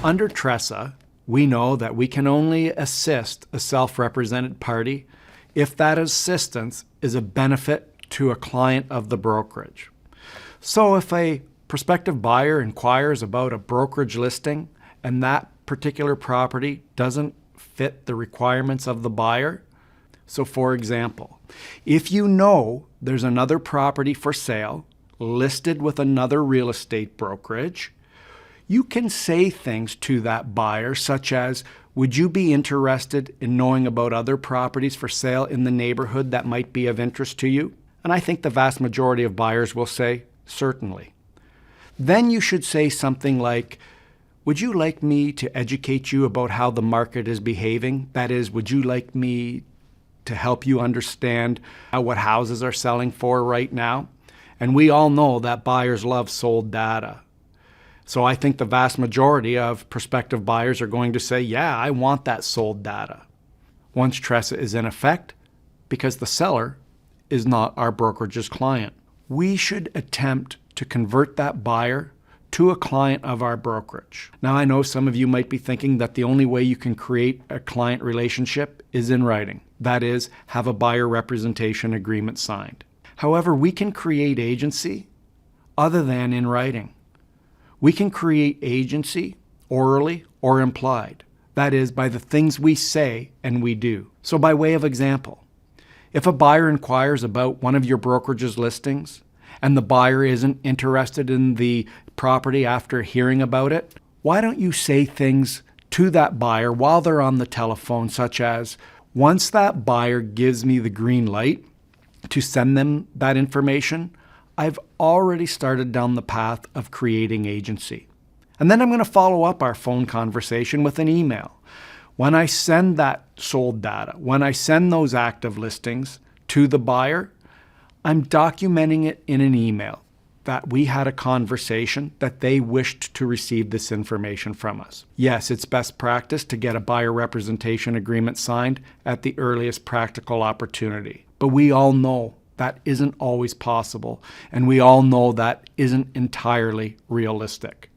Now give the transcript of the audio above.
Under TRESA, we know that we can only assist a self-represented party if that assistance is a benefit to a client of the brokerage. So if a prospective buyer inquires about a brokerage listing and that particular property doesn't fit the requirements of the buyer, so for example, if you know there's another property for sale listed with another real estate brokerage, you can say things to that buyer such as, would you be interested in knowing about other properties for sale in the neighborhood that might be of interest to you? And I think the vast majority of buyers will say, certainly. Then you should say something like, would you like me to educate you about how the market is behaving? That is, would you like me to help you understand what houses are selling for right now? And we all know that buyers love sold data. So I think the vast majority of prospective buyers are going to say, yeah, I want that sold data. Once TRESA is in effect, because the seller is not our brokerage's client, we should attempt to convert that buyer to a client of our brokerage. Now, I know some of you might be thinking that the only way you can create a client relationship is in writing. That is, have a buyer representation agreement signed. However, we can create agency other than in writing. We can create agency orally or implied. That is, by the things we say and we do. So by way of example, if a buyer inquires about one of your brokerage's listings and the buyer isn't interested in the property after hearing about it, why don't you say things to that buyer while they're on the telephone, such as, once that buyer gives me the green light to send them that information, I've already started down the path of creating agency. And then I'm going to follow up our phone conversation with an email. When I send that sold data, when I send those active listings to the buyer, I'm documenting it in an email that we had a conversation, that they wished to receive this information from us. Yes, it's best practice to get a buyer representation agreement signed at the earliest practical opportunity. But we all know that isn't always possible, and we all know that isn't entirely realistic.